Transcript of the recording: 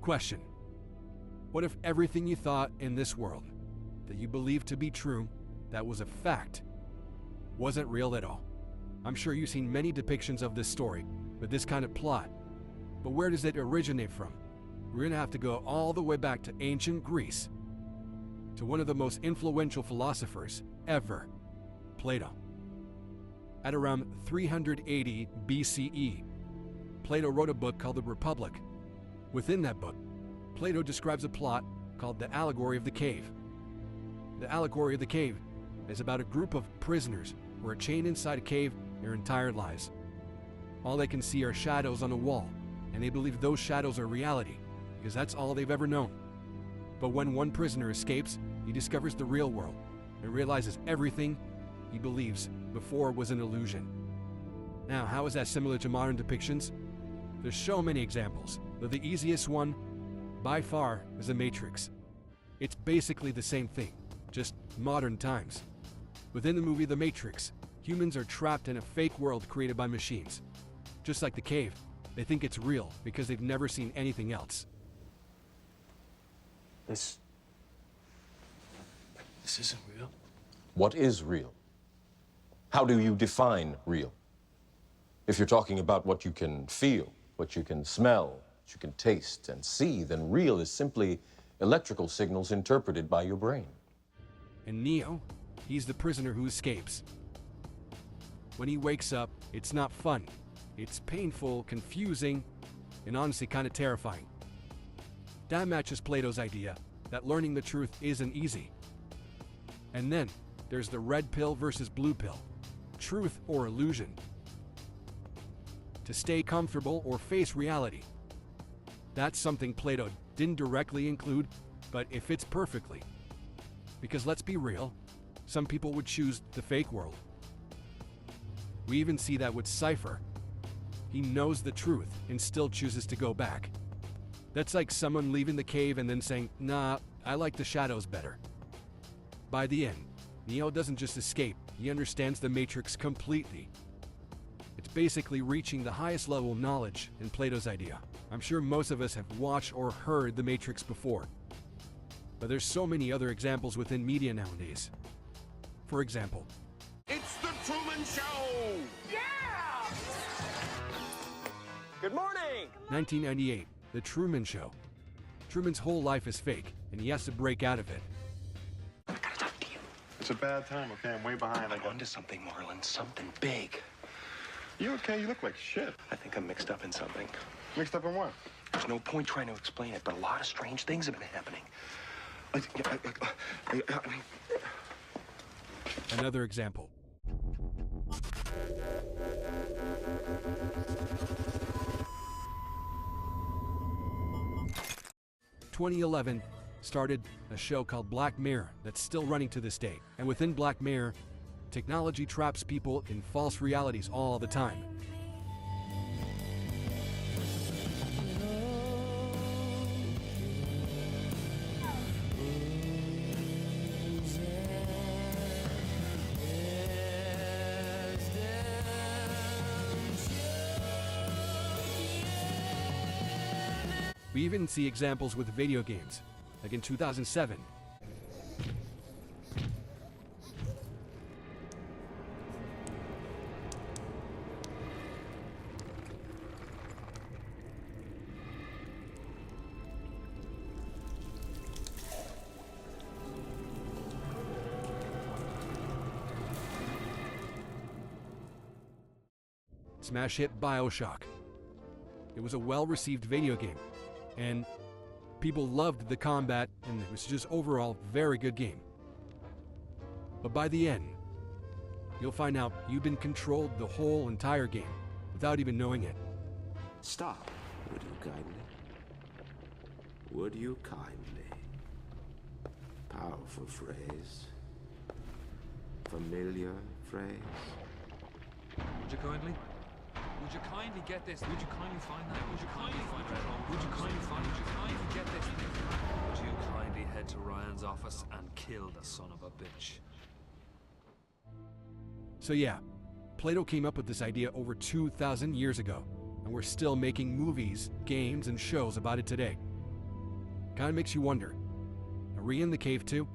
Question: what if everything you thought in this world that you believed to be true, that was a fact, wasn't real at all? I'm sure you've seen many depictions of this story with this kind of plot. But where does it originate from? We're gonna have to go all the way back to ancient Greece, to one of the most influential philosophers ever, Plato. At around 380 BCE, Plato wrote a book called The Republic. Within that book, Plato describes a plot called the Allegory of the Cave. The Allegory of the Cave is about a group of prisoners who are chained inside a cave their entire lives. All they can see are shadows on a wall, and they believe those shadows are reality, because that's all they've ever known. But when one prisoner escapes, he discovers the real world and realizes everything he believes before was an illusion. Now, how is that similar to modern depictions? There's so many examples, but the easiest one, by far, is The Matrix. It's basically the same thing, just modern times. Within the movie The Matrix, humans are trapped in a fake world created by machines. Just like the cave, they think it's real because they've never seen anything else. This isn't real. What is real? How do you define real? If you're talking about what you can feel, what you can smell, what you can taste and see, then real is simply electrical signals interpreted by your brain. And Neo, he's the prisoner who escapes. When he wakes up, it's not fun. It's painful, confusing, and honestly kind of terrifying. That matches Plato's idea that learning the truth isn't easy. And then there's the red pill versus blue pill, truth or illusion. To stay comfortable or face reality. That's something Plato didn't directly include, but it fits perfectly. Because let's be real, some people would choose the fake world. We even see that with Cypher. He knows the truth and still chooses to go back. That's like someone leaving the cave and then saying, "Nah, I like the shadows better." By the end, Neo doesn't just escape, he understands the Matrix completely. It's basically reaching the highest level of knowledge in Plato's idea. I'm sure most of us have watched or heard the Matrix before. But there's so many other examples within media nowadays. For example, It's the Truman Show! Yeah! Good morning! 1998, The Truman Show. Truman's whole life is fake, and he has to break out of it. I gotta talk to you. It's a bad time, okay? I'm way behind. I'm onto something, Marlon. Something big. You okay? You look like shit. I think I'm mixed up in something. Mixed up in what? There's no point trying to explain it, but a lot of strange things have been happening. Another example. In 2011 started a show called Black Mirror that's still running to this day. And within Black Mirror, technology traps people in false realities all the time. We even see examples with video games, like in 2007. Smash hit BioShock. It was a well-received video game, and people loved the combat, and it was just overall very good game. But by the end, you'll find out you've been controlled the whole entire game without even knowing it. Stop, would you kindly? Would you kindly? Powerful phrase. Familiar phrase. Would you kindly? Would you kindly get this? Would you kindly find that? Would you kindly find that? Would you kindly find? Would you kindly get this? Would you kindly head to Ryan's office and kill the son of a bitch? So yeah, Plato came up with this idea over 2,000 years ago, and we're still making movies, games, and shows about it today. Kinda makes you wonder. Are we in the cave too?